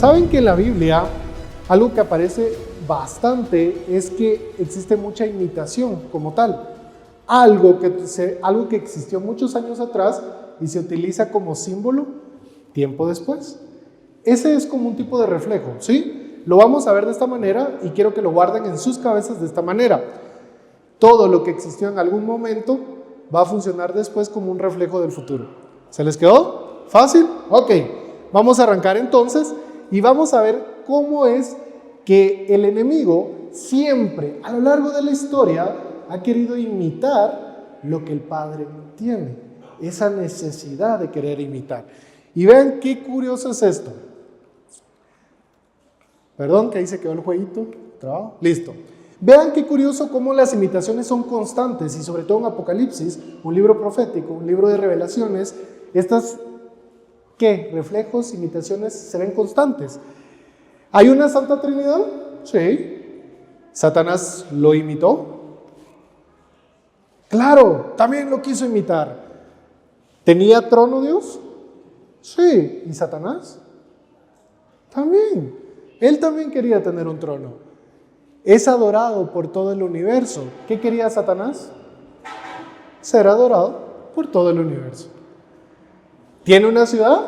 Saben que en la Biblia algo que aparece bastante es que existe mucha imitación como tal. Algo que existió muchos años atrás y se utiliza como símbolo tiempo después. Ese es como un tipo de reflejo, ¿sí? Lo vamos a ver de esta manera y quiero que lo guarden en sus cabezas de esta manera. Todo lo que existió en algún momento va a funcionar después como un reflejo del futuro. ¿Se les quedó? ¿Fácil? Ok, vamos a arrancar entonces y vamos a ver cómo es que el enemigo siempre a lo largo de la historia ha querido imitar lo que el Padre tiene, esa necesidad de querer imitar. Y vean qué curioso es esto. Perdón, que ahí se quedó el jueguito. ¿Trabajo? Listo. Vean qué curioso cómo las imitaciones son constantes y sobre todo en Apocalipsis, un libro profético, un libro de revelaciones, estas ¿qué? Reflejos, imitaciones se ven constantes. ¿Hay una Santa Trinidad? Sí. ¿Satanás lo imitó? Claro, también lo quiso imitar. ¿Tenía trono Dios? Sí. ¿Y Satanás? También. Él también quería tener un trono. Es adorado por todo el universo. ¿Qué quería Satanás? Ser adorado por todo el universo. ¿Tiene una ciudad?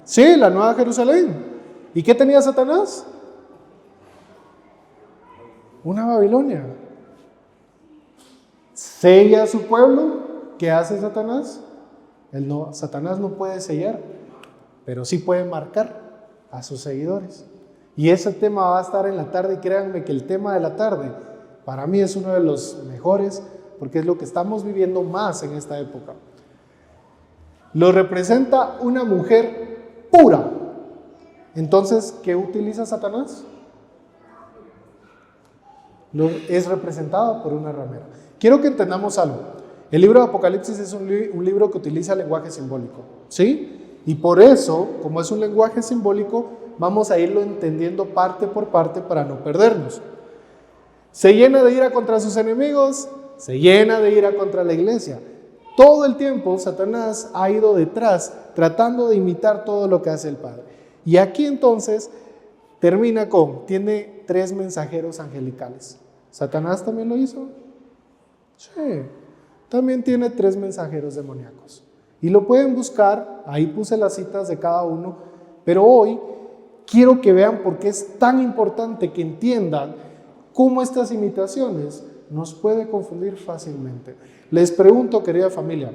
Sí, la Nueva Jerusalén. ¿Y qué tenía Satanás? Una Babilonia. ¿Sella a su pueblo? ¿Qué hace Satanás? Satanás no puede sellar, pero sí puede marcar a sus seguidores. Y ese tema va a estar en la tarde y créanme que el tema de la tarde para mí es uno de los mejores porque es lo que estamos viviendo más en esta época. Lo representa una mujer pura. Entonces, ¿qué utiliza Satanás? Es representado por una ramera. Quiero que entendamos algo. El libro de Apocalipsis es un libro que utiliza lenguaje simbólico, ¿sí? Y por eso, como es un lenguaje simbólico, vamos a irlo entendiendo parte por parte para no perdernos. Se llena de ira contra sus enemigos, se llena de ira contra la iglesia. Todo el tiempo Satanás ha ido detrás tratando de imitar todo lo que hace el Padre. Y aquí entonces termina tiene 3 mensajeros angelicales. ¿Satanás también lo hizo? Sí, también tiene 3 mensajeros demoníacos. Y lo pueden buscar, ahí puse las citas de cada uno, pero hoy quiero que vean por qué es tan importante que entiendan cómo estas imitaciones nos pueden confundir fácilmente. Les pregunto, querida familia,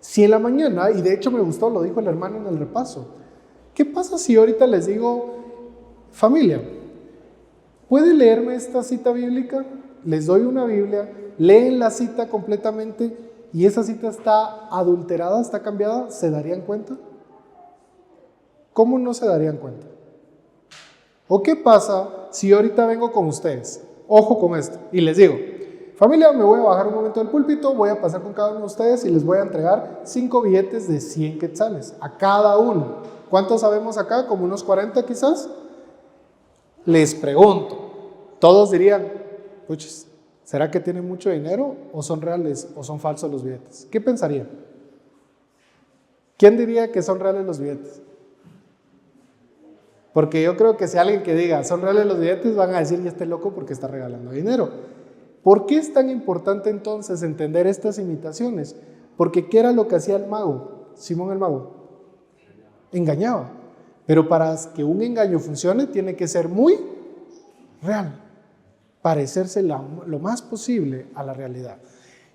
si en la mañana, y de hecho me gustó, lo dijo el hermano en el repaso, ¿qué pasa si ahorita les digo, familia, ¿puede leerme esta cita bíblica? Les doy una Biblia, leen la cita completamente y esa cita está adulterada, está cambiada, ¿se darían cuenta? ¿Cómo no se darían cuenta? ¿O qué pasa si ahorita vengo con ustedes? Ojo con esto. Y les digo, familia, me voy a bajar un momento del púlpito, voy a pasar con cada uno de ustedes y les voy a entregar 5 billetes de 100 quetzales a cada uno. ¿Cuántos sabemos acá? Como unos 40 quizás. Les pregunto, todos dirían, puches, ¿será que tienen mucho dinero o son reales o son falsos los billetes? ¿Qué pensarían? ¿Quién diría que son reales los billetes? Porque yo creo que si alguien que diga son reales los billetes van a decir ya esté loco porque está regalando dinero. ¿Por qué es tan importante entonces entender estas imitaciones? Porque ¿qué era lo que hacía el mago? Simón el mago engañaba, pero para que un engaño funcione tiene que ser muy real, parecerse lo más posible a la realidad.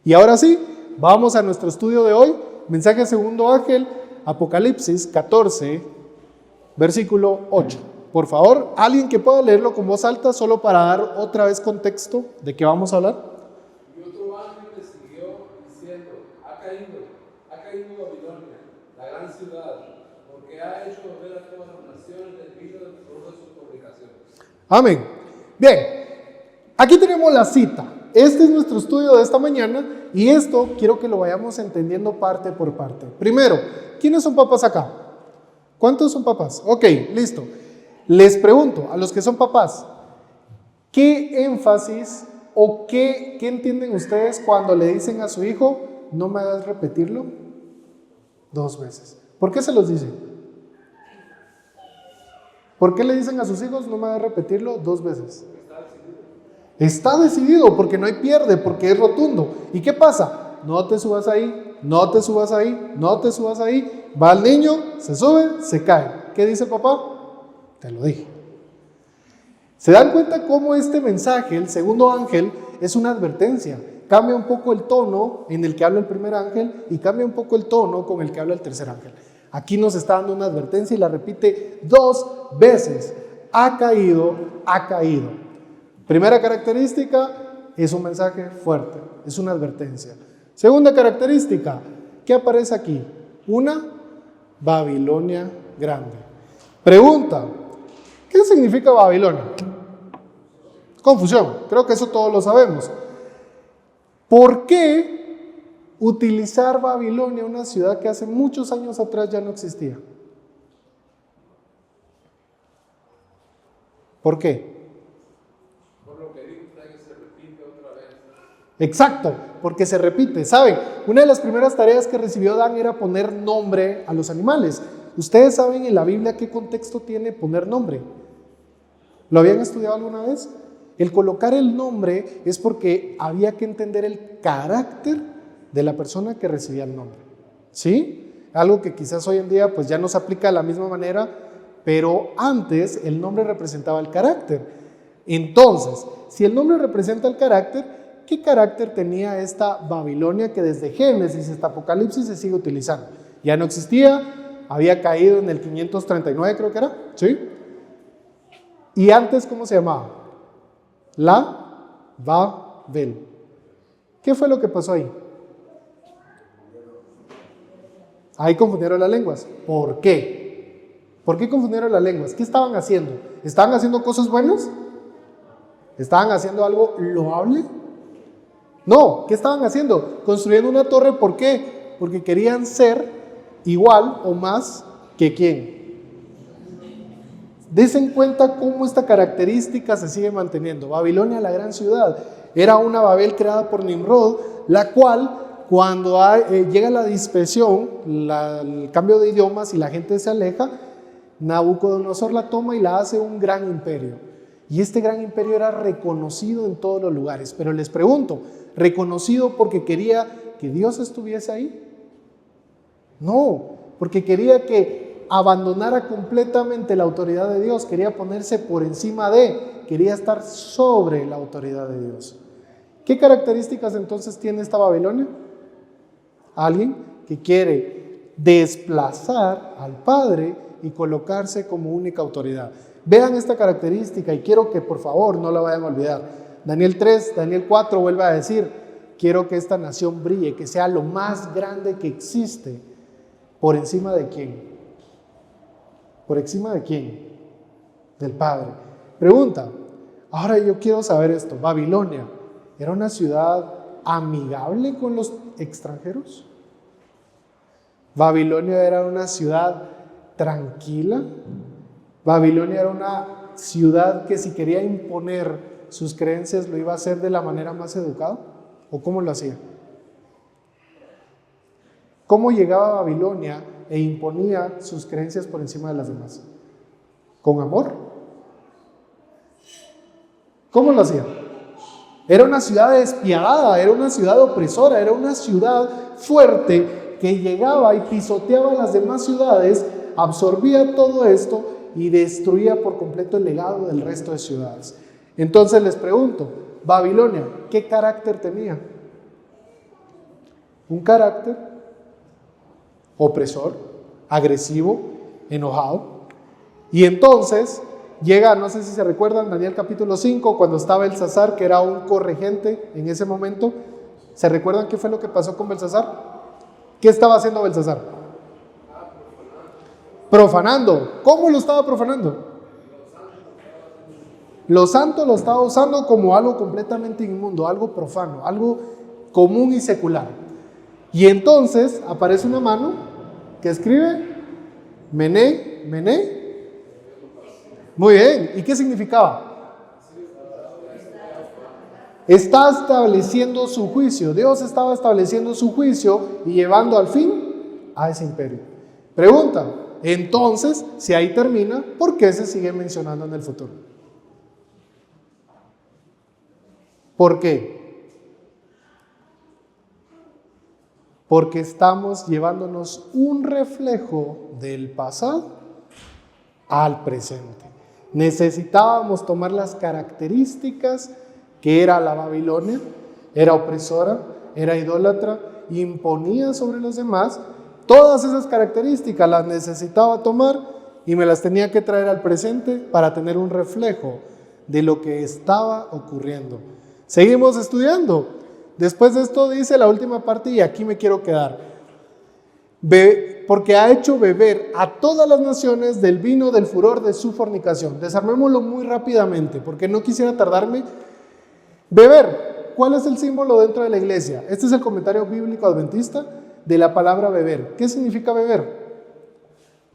Y ahora sí, vamos a nuestro estudio de hoy, mensaje del segundo ángel, Apocalipsis 14, versículo 8. Por favor, alguien que pueda leerlo con voz alta, solo para dar otra vez contexto de qué vamos a hablar. Y otro ángel le siguió diciendo, ha caído Babilonia, la gran ciudad, porque ha hecho volver a todas las naciones del vino del fruto de sus publicaciones. Amén. Bien, aquí tenemos la cita. Este es nuestro estudio de esta mañana y esto quiero que lo vayamos entendiendo parte por parte. Primero, ¿quiénes son papás acá? ¿Cuántos son papás? Ok, listo. Les pregunto a los que son papás, ¿qué énfasis o qué entienden ustedes cuando le dicen a su hijo, no me hagas repetirlo 2 veces? ¿Por qué se los dicen? ¿Por qué le dicen a sus hijos, no me hagas repetirlo 2 veces? Está decidido, porque no hay pierde, porque es rotundo. ¿Y qué pasa? No te subas ahí, no te subas ahí, no te subas ahí. Va el niño, se sube, se cae. ¿Qué dice el papá? Te lo dije. ¿Se dan cuenta cómo este mensaje, el segundo ángel, es una advertencia? Cambia un poco el tono en el que habla el primer ángel y cambia un poco el tono con el que habla el tercer ángel. Aquí nos está dando una advertencia y la repite 2 veces. Ha caído, ha caído. Primera característica, es un mensaje fuerte, es una advertencia. Segunda característica, ¿qué aparece aquí? Una Babilonia grande. Pregunta, ¿qué significa Babilonia? Confusión, creo que eso todos lo sabemos. ¿Por qué utilizar Babilonia, una ciudad que hace muchos años atrás ya no existía? ¿Por qué? Exacto, porque se repite. ¿Saben? Una de las primeras tareas que recibió Dan era poner nombre a los animales. ¿Ustedes saben en la Biblia qué contexto tiene poner nombre? ¿Lo habían estudiado alguna vez? El colocar el nombre es porque había que entender el carácter de la persona que recibía el nombre. ¿Sí? Algo que quizás hoy en día pues ya no se aplica de la misma manera, pero antes el nombre representaba el carácter. Entonces, si el nombre representa el carácter, ¿qué carácter tenía esta Babilonia que desde Génesis hasta Apocalipsis se sigue utilizando? Ya no existía, había caído en el 539 creo que era, ¿sí? Y antes, ¿cómo se llamaba? La Babel. ¿Qué fue lo que pasó ahí? Ahí confundieron las lenguas. ¿Por qué? ¿Por qué confundieron las lenguas? ¿Qué estaban haciendo? ¿Estaban haciendo cosas buenas? ¿Estaban haciendo algo loable? No, ¿qué estaban haciendo? Construyendo una torre, ¿por qué? Porque querían ser igual o más que ¿quién? Dense cuenta cómo esta característica se sigue manteniendo. Babilonia, la gran ciudad, era una Babel creada por Nimrod, la cual cuando llega la dispersión, el cambio de idiomas y la gente se aleja, Nabucodonosor la toma y la hace un gran imperio. Y este gran imperio era reconocido en todos los lugares. Pero les pregunto, ¿reconocido porque quería que Dios estuviese ahí? No, porque quería que abandonara completamente la autoridad de Dios, quería ponerse por encima quería estar sobre la autoridad de Dios. ¿Qué características entonces tiene esta Babilonia? Alguien que quiere desplazar al Padre y colocarse como única autoridad. Vean esta característica y quiero que por favor no la vayan a olvidar. Daniel 3, Daniel 4 vuelve a decir, quiero que esta nación brille, que sea lo más grande que existe. ¿Por encima de quién? ¿Por encima de quién? Del Padre. Pregunta, ahora yo quiero saber esto, ¿Babilonia era una ciudad amigable con los extranjeros? ¿Babilonia era una ciudad tranquila? ¿Babilonia era una ciudad que si quería imponer sus creencias lo iba a hacer de la manera más educada? ¿O cómo lo hacía? ¿Cómo llegaba a Babilonia e imponía sus creencias por encima de las demás? ¿Con amor? ¿Cómo lo hacía? Era una ciudad despiadada, era una ciudad opresora, era una ciudad fuerte que llegaba y pisoteaba las demás ciudades, absorbía todo esto y destruía por completo el legado del resto de ciudades. Entonces les pregunto, Babilonia, ¿qué carácter tenía? Un carácter opresor, agresivo, enojado. Y entonces llega, no sé si se recuerdan, Daniel capítulo 5, cuando estaba Belsasar, que era un corregente en ese momento. ¿Se recuerdan qué fue lo que pasó con Belsasar? ¿Qué estaba haciendo Belsasar? Profanando. ¿Cómo lo estaba profanando? Lo santo lo estaba usando como algo completamente inmundo, algo profano, algo común y secular. Y entonces aparece una mano que escribe Mené, Mené. Muy bien, ¿y qué significaba? Está estableciendo su juicio. Dios estaba estableciendo su juicio y llevando al fin a ese imperio. Pregunta, Entonces, si ahí termina, ¿por qué se sigue mencionando en el futuro? ¿Por qué? Porque estamos llevándonos un reflejo del pasado al presente. Necesitábamos tomar las características que era la Babilonia, era opresora, era idólatra, imponía sobre los demás. Todas esas características las necesitaba tomar y me las tenía que traer al presente para tener un reflejo de lo que estaba ocurriendo. Seguimos estudiando. Después de esto dice la última parte y aquí me quiero quedar. Porque ha hecho beber a todas las naciones del vino del furor de su fornicación. Desarmémoslo muy rápidamente porque no quisiera tardarme. Beber, ¿cuál es el símbolo dentro de la iglesia? Este es el comentario bíblico adventista de la palabra beber. ¿Qué significa beber?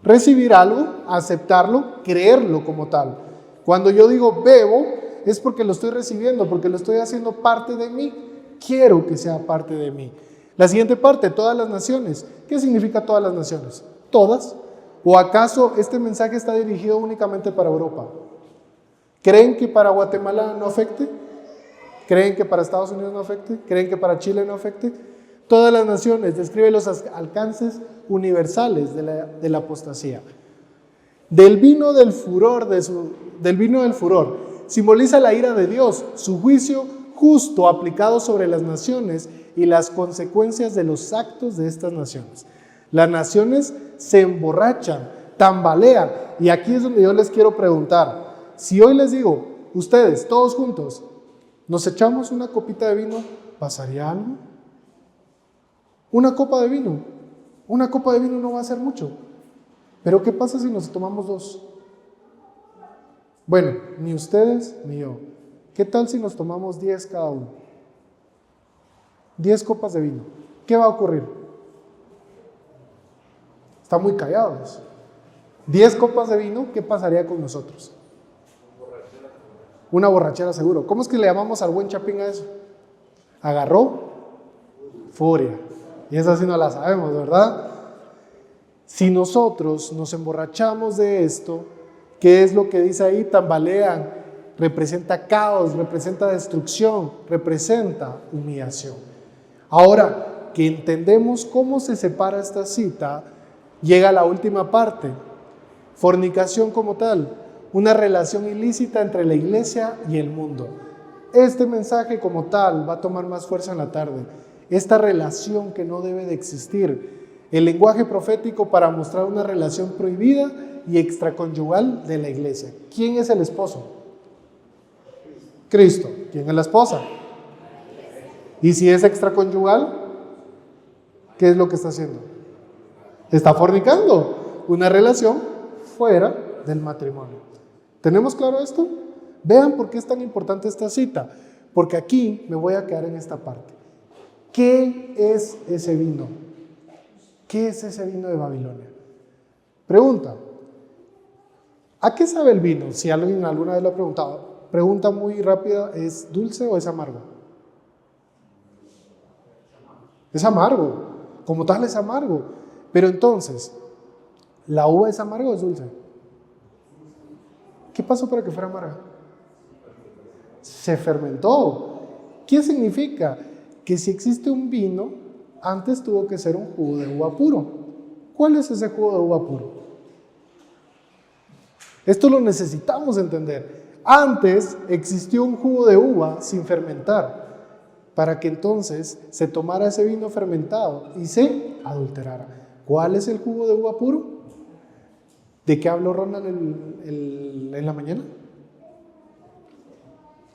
Recibir algo, aceptarlo, creerlo como tal. Cuando yo digo bebo, es porque lo estoy recibiendo, porque lo estoy haciendo parte de mí. Quiero que sea parte de mí. La siguiente parte, todas las naciones. ¿Qué significa todas las naciones? ¿Todas? ¿O acaso este mensaje está dirigido únicamente para Europa? ¿Creen que para Guatemala no afecte? ¿Creen que para Estados Unidos no afecte? ¿Creen que para Chile no afecte? Todas las naciones, describe los alcances universales de la apostasía. Del vino del furor, simboliza la ira de Dios, su juicio justo aplicado sobre las naciones y las consecuencias de los actos de estas naciones. Las naciones se emborrachan, tambalean, y aquí es donde yo les quiero preguntar, si hoy les digo, ustedes, todos juntos, nos echamos una copita de vino, ¿pasaría algo? Una copa de vino no va a hacer mucho, pero ¿qué pasa si nos tomamos 2? Bueno, ni ustedes ni yo. ¿Qué tal si nos tomamos 10 cada uno? 10 copas de vino. ¿Qué va a ocurrir? Están muy callados. 10 copas de vino, ¿qué pasaría con nosotros? Una borrachera seguro. ¿Cómo es que le llamamos al buen Chapín a eso? Agarró furia. Y esa sí no la sabemos, ¿verdad? Si nosotros nos emborrachamos de esto, ¿qué es lo que dice ahí? Tambalean, representa caos, representa destrucción, representa humillación. Ahora que entendemos cómo se separa esta cita, llega la última parte. Fornicación como tal, una relación ilícita entre la iglesia y el mundo. Este mensaje como tal va a tomar más fuerza en la tarde. Esta relación que no debe de existir. El lenguaje profético para mostrar una relación prohibida y extraconyugal de la iglesia. ¿Quién es el esposo? Cristo. ¿Quién es la esposa? Y si es extraconyugal, ¿qué es lo que está haciendo? Está fornicando. Una relación fuera del matrimonio. ¿Tenemos claro esto? Vean por qué es tan importante esta cita. Porque aquí me voy a quedar en esta parte. ¿Qué es ese vino? ¿Qué es ese vino de Babilonia? Pregunta. ¿A qué sabe el vino? Si alguien alguna vez lo ha preguntado. Pregunta muy rápida, ¿es dulce o es amargo? Es amargo. Como tal es amargo. Pero entonces, ¿la uva es amarga o es dulce? ¿Qué pasó para que fuera amarga? Se fermentó. ¿Qué significa? Que si existe un vino, antes tuvo que ser un jugo de uva puro. ¿Cuál es ese jugo de uva puro? Esto lo necesitamos entender. Antes existió un jugo de uva sin fermentar, para que entonces se tomara ese vino fermentado y se adulterara. ¿Cuál es el jugo de uva puro? ¿De qué habló Ronald en la mañana?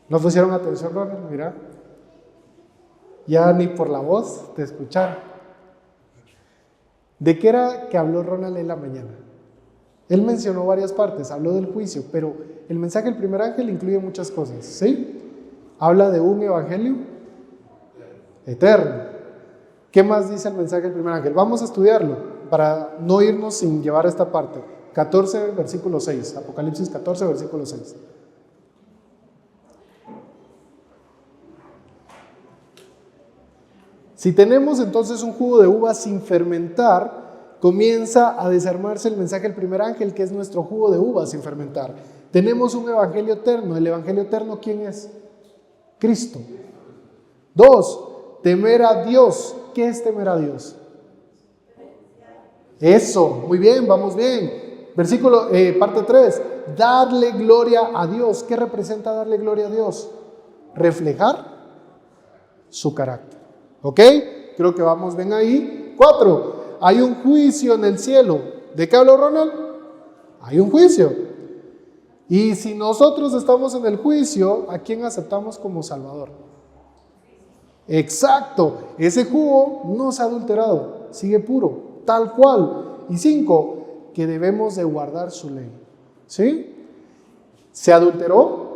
¿No pusieron atención, Ronald? Mira. Ya ni por la voz te escucharon. ¿De qué era que habló Ronald en la mañana? Él mencionó varias partes, habló del juicio, pero el mensaje del primer ángel incluye muchas cosas, ¿sí? Habla de un evangelio eterno. ¿Qué más dice el mensaje del primer ángel? Vamos a estudiarlo para no irnos sin llevar esta parte. 14, versículo 6, Apocalipsis 14, versículo 6. Si tenemos entonces un jugo de uva sin fermentar, comienza a desarmarse el mensaje del primer ángel, que es nuestro jugo de uvas sin fermentar. Tenemos un evangelio eterno. ¿El evangelio eterno quién es? Cristo. 2, temer a Dios. ¿Qué es temer a Dios? Eso, muy bien, vamos bien. Parte 3, darle gloria a Dios. ¿Qué representa darle gloria a Dios? Reflejar su carácter. ¿Ok? Creo que vamos bien ahí. 4, hay un juicio en el cielo. ¿De qué habló Ronald? Hay un juicio. Y si nosotros estamos en el juicio, ¿a quién aceptamos como Salvador? Exacto, ese jugo no se ha adulterado, sigue puro, tal cual. Y 5, que debemos de guardar su ley. ¿Sí? ¿Se adulteró?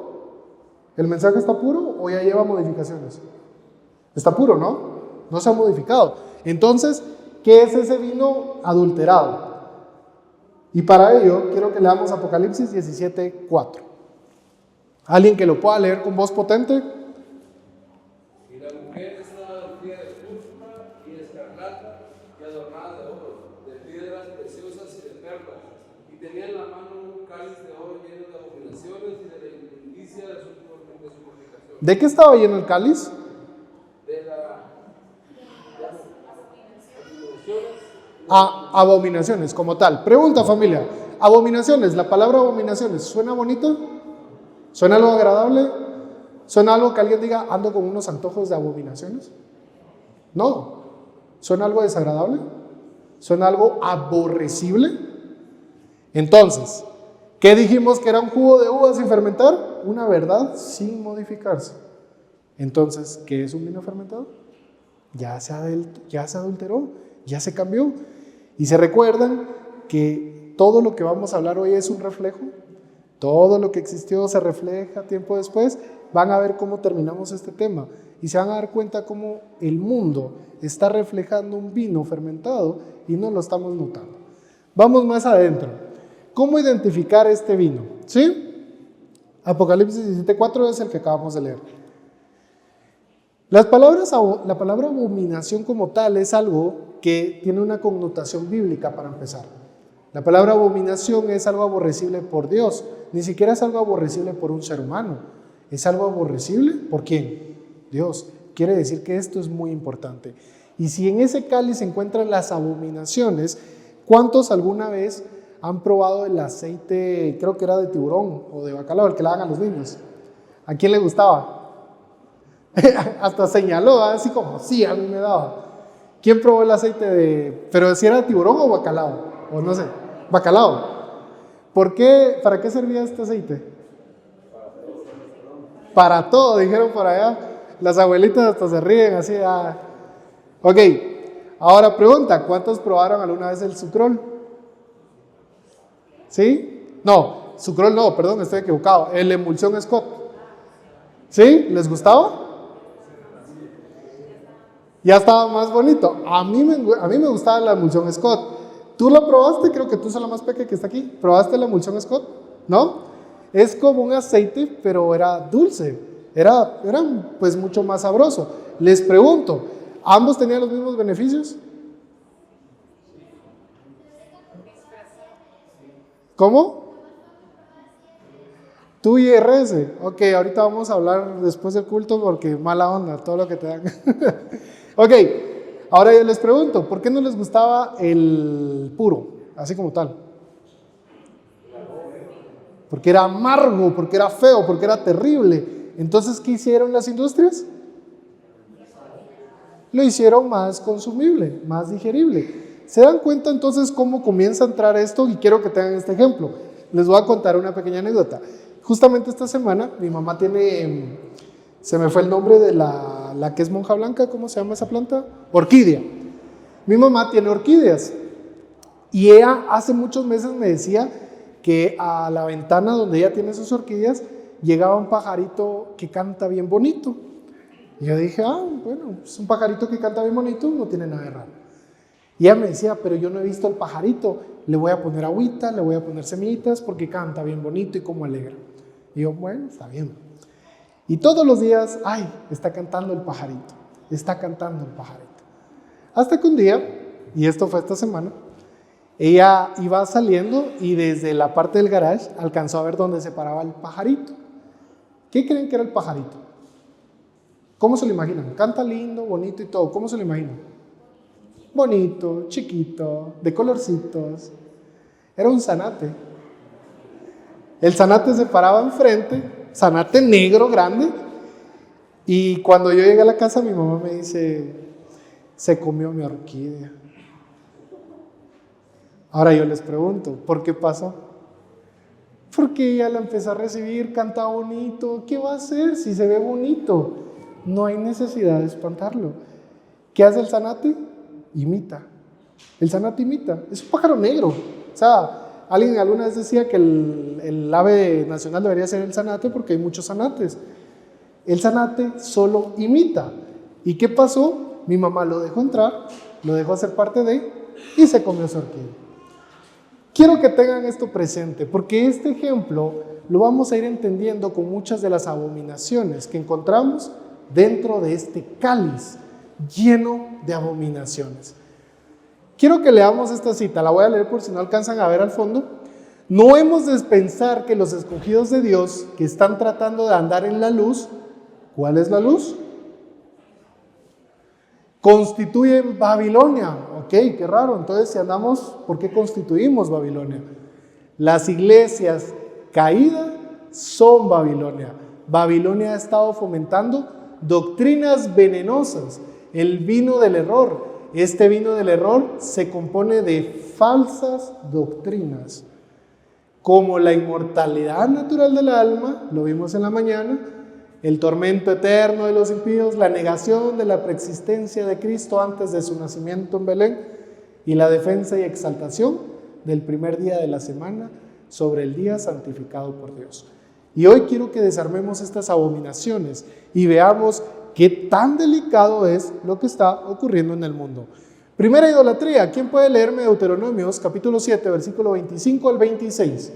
¿El mensaje está puro o ya lleva modificaciones? Está puro, ¿no? No se ha modificado. Entonces, ¿qué es ese vino adulterado? Y para ello, quiero que leamos Apocalipsis 17:4. ¿Alguien que lo pueda leer con voz potente? Y la mujer estaba vestida de púrpura y escarlata y adornada de oro, de piedras preciosas y de perlas, y tenía en la mano un cáliz de oro lleno de abominaciones y de la inmundicia de su purificación. ¿De qué estaba lleno el cáliz? De las abominaciones. Abominaciones, como tal. Pregunta, familia. Abominaciones, la palabra abominaciones, ¿suena bonito? ¿Suena algo agradable? ¿Suena algo que alguien diga, ando con unos antojos de abominaciones? No. ¿Suena algo desagradable? ¿Suena algo aborrecible? Entonces, ¿qué dijimos que era un jugo de uvas sin fermentar? Una verdad sin modificarse. Entonces, ¿qué es un vino fermentado? Ya se adulteró, ya se cambió. Y se recuerdan que todo lo que vamos a hablar hoy es un reflejo. Todo lo que existió se refleja tiempo después. Van a ver cómo terminamos este tema y se van a dar cuenta cómo el mundo está reflejando un vino fermentado y no lo estamos notando. Vamos más adentro. ¿Cómo identificar este vino? ¿Sí? Apocalipsis 17:4 es el que acabamos de leer. La palabra abominación como tal es algo que tiene una connotación bíblica para empezar. La palabra abominación es algo aborrecible por Dios, ni siquiera es algo aborrecible por un ser humano. ¿Es algo aborrecible? ¿Por quién? Dios. Quiere decir que esto es muy importante. Y si en ese cáliz se encuentran las abominaciones, ¿cuántos alguna vez han probado el aceite, creo que era de tiburón o de bacalao, el que le dan a los niños? ¿A quién le gustaba? Hasta señaló, así como, sí, a mí me daba. ¿Quién probó el aceite de, pero si era de tiburón o bacalao? O no sé, bacalao. ¿Por qué, para qué servía este aceite? Para todo, dijeron por allá. Las abuelitas hasta se ríen así. Ok, ahora pregunta, ¿cuántos probaron alguna vez el sucrol? ¿Sí? No, sucrol no, perdón, estoy equivocado. El emulsión Scott. ¿Sí? ¿Les gustaba? Ya estaba más bonito. A mí me gustaba la emulsión Scott. ¿Tú la probaste? Creo que tú sos la más pequeña que está aquí. ¿Probaste la emulsión Scott? ¿No? Es como un aceite, pero era dulce. Era pues mucho más sabroso. Les pregunto, ¿ambos tenían los mismos beneficios? ¿Cómo? Tú y RS. Ok, ahorita vamos a hablar después del culto porque mala onda, todo lo que te dan. Ok, ahora yo les pregunto, ¿por qué no les gustaba el puro, así como tal? Porque era amargo, porque era feo, porque era terrible. Entonces, ¿qué hicieron las industrias? Lo hicieron más consumible, más digerible. ¿Se dan cuenta entonces cómo comienza a entrar esto? Y quiero que tengan este ejemplo. Les voy a contar una pequeña anécdota. Justamente esta semana, mi mamá tiene, se me fue el nombre de la que es monja blanca, ¿cómo se llama esa planta? Orquídea. Mi mamá tiene orquídeas. Y ella hace muchos meses me decía que a la ventana donde ella tiene sus orquídeas llegaba un pajarito que canta bien bonito. Y yo dije, bueno, es un pajarito que canta bien bonito, no tiene nada de raro. Y ella me decía, pero yo no he visto el pajarito, le voy a poner agüita, le voy a poner semillitas porque canta bien bonito y como alegra. Y yo, bueno, está bien. Y todos los días, está cantando el pajarito, está cantando el pajarito. Hasta que un día, y esto fue esta semana, Ella iba saliendo y desde la parte del garage alcanzó a ver dónde se paraba el pajarito. ¿Qué creen que era el pajarito? ¿Cómo se lo imaginan? Canta lindo, bonito y todo. ¿Cómo se lo imaginan? Bonito, chiquito, de colorcitos. Era un zanate. El zanate se paraba enfrente, zanate negro, grande. Y cuando yo llegué a la casa, mi mamá me dice, se comió mi orquídea. Ahora yo les pregunto, ¿por qué pasó? Porque ella la empezó a recibir, canta bonito. ¿Qué va a hacer si se ve bonito? No hay necesidad de espantarlo. ¿Qué hace el zanate? Imita. El zanate imita. Es un pájaro negro. O sea, alguien alguna vez decía que el ave nacional debería ser el zanate porque hay muchos zanates. El zanate solo imita. ¿Y qué pasó? Mi mamá lo dejó entrar, lo dejó hacer parte de y se comió su orquídea. Quiero que tengan esto presente porque este ejemplo lo vamos a ir entendiendo con muchas de las abominaciones que encontramos dentro de este cáliz lleno de abominaciones. Quiero que leamos esta cita, la voy a leer por si no alcanzan a ver al fondo. No hemos de pensar que los escogidos de Dios que están tratando de andar en la luz, ¿cuál es la luz? Constituyen Babilonia. Ok, qué raro. Entonces, si andamos, ¿por qué constituimos Babilonia? Las iglesias caídas son Babilonia. Babilonia ha estado fomentando doctrinas venenosas, el vino del error. Este vino del error se compone de falsas doctrinas, como la inmortalidad natural del alma, lo vimos en la mañana, el tormento eterno de los impíos, la negación de la preexistencia de Cristo antes de su nacimiento en Belén y la defensa y exaltación del primer día de la semana sobre el día santificado por Dios. Y hoy quiero que desarmemos estas abominaciones y veamos qué tan delicado es lo que está ocurriendo en el mundo. Primera idolatría. ¿Quién puede leerme Deuteronomios capítulo 7, versículo 25 al 26?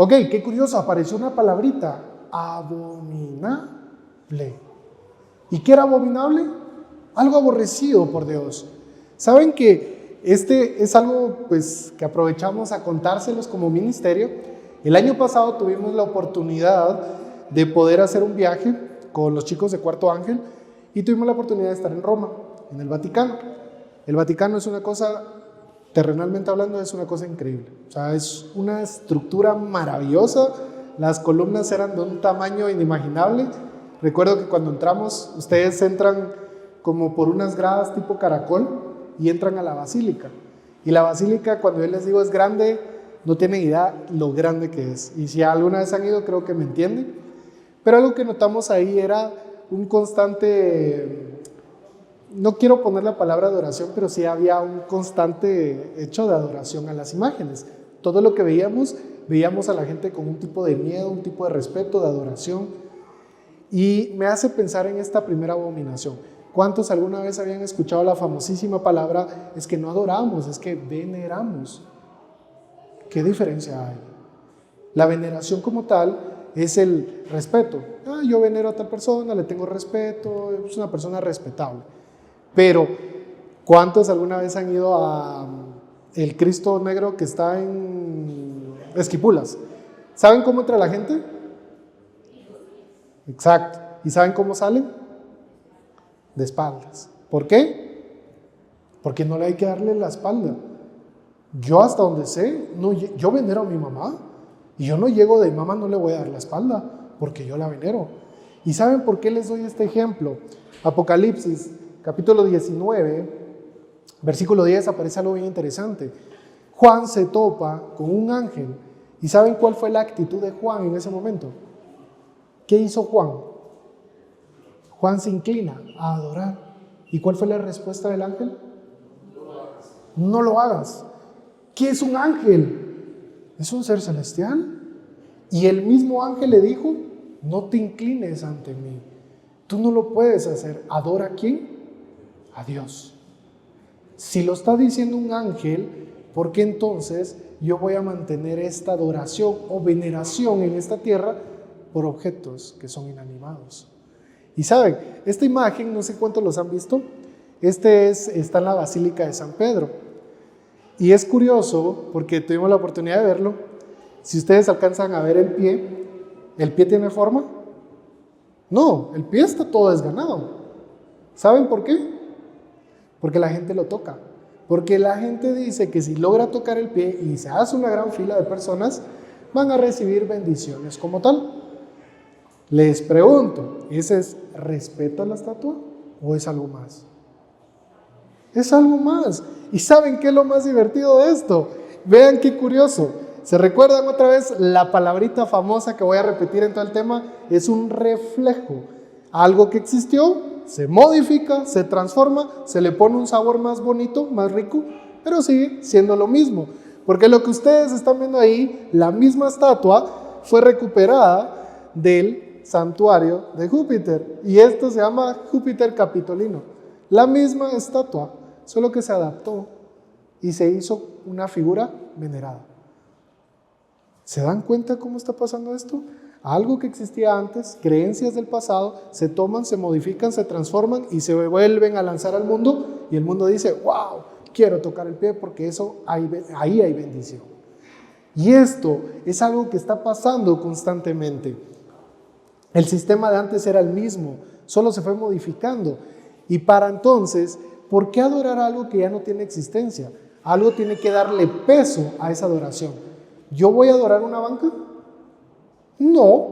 Ok, qué curioso, apareció una palabrita, abominable. ¿Y qué era abominable? Algo aborrecido por Dios. ¿Saben que este es algo pues, que aprovechamos a contárselos como ministerio? El año pasado tuvimos la oportunidad de poder hacer un viaje con los chicos de Cuarto Ángel y tuvimos la oportunidad de estar en Roma, en el Vaticano. El Vaticano es una cosa, terrenalmente hablando, es una cosa increíble. O sea, es una estructura maravillosa. Las columnas eran de un tamaño inimaginable. Recuerdo que cuando entramos, ustedes entran como por unas gradas tipo caracol y entran a la basílica. Y la basílica, cuando yo les digo es grande, no tienen idea lo grande que es. Y si alguna vez han ido, creo que me entienden. Pero algo que notamos ahí era un constante, no quiero poner la palabra adoración, pero sí había un constante hecho de adoración a las imágenes. Todo lo que veíamos a la gente con un tipo de miedo, un tipo de respeto, de adoración. Y me hace pensar en esta primera abominación. ¿Cuántos alguna vez habían escuchado la famosísima palabra, es que no adoramos, es que veneramos? ¿Qué diferencia hay? La veneración como tal es el respeto. Yo venero a tal persona, le tengo respeto, es una persona respetable. Pero, ¿cuántos alguna vez han ido a el Cristo Negro que está en Esquipulas? ¿Saben cómo entra la gente? Exacto. ¿Y saben cómo salen? De espaldas. ¿Por qué? Porque no le hay que darle la espalda. Yo hasta donde sé, yo venero a mi mamá y yo no llego de mamá, no le voy a dar la espalda porque yo la venero. ¿Y saben por qué les doy este ejemplo? Apocalipsis, capítulo 19, versículo 10, aparece algo bien interesante. Juan se topa con un ángel. ¿Y saben cuál fue la actitud de Juan en ese momento? ¿Qué hizo Juan? Juan se inclina a adorar. ¿Y cuál fue la respuesta del ángel? No lo hagas. ¿Qué es un ángel? Es un ser celestial. Y el mismo ángel le dijo, no te inclines ante mí. Tú no lo puedes hacer. ¿Adora a quién? A Dios. Si lo está diciendo un ángel, ¿por qué entonces yo voy a mantener esta adoración o veneración en esta tierra por objetos que son inanimados? Y saben, esta imagen, no sé cuántos los han visto, está en la Basílica de San Pedro. Y es curioso porque tuvimos la oportunidad de verlo. Si ustedes alcanzan a ver ¿el pie tiene forma? No, el pie está todo desganado. ¿Saben por qué? Porque la gente lo toca. Porque la gente dice que si logra tocar el pie y se hace una gran fila de personas, van a recibir bendiciones como tal. Les pregunto, ¿ese es respeto a la estatua o es algo más? Es algo más. ¿Y saben qué es lo más divertido de esto? Vean qué curioso. ¿Se recuerdan otra vez la palabrita famosa que voy a repetir en todo el tema? Es un reflejo. Algo que existió, se modifica, se transforma, se le pone un sabor más bonito, más rico, pero sigue siendo lo mismo. Porque lo que ustedes están viendo ahí, la misma estatua, fue recuperada del santuario de Júpiter. Y esto se llama Júpiter Capitolino. La misma estatua, solo que se adaptó y se hizo una figura venerada. ¿Se dan cuenta cómo está pasando esto? Algo que existía antes, creencias del pasado, se toman, se modifican, se transforman y se vuelven a lanzar al mundo, y el mundo dice, wow, quiero tocar el pie porque ahí hay bendición. Y esto es algo que está pasando constantemente. El sistema de antes era el mismo, solo se fue modificando. Y para entonces, ¿por qué adorar algo que ya no tiene existencia? Algo tiene que darle peso a esa adoración. ¿Yo voy a adorar una banca? No,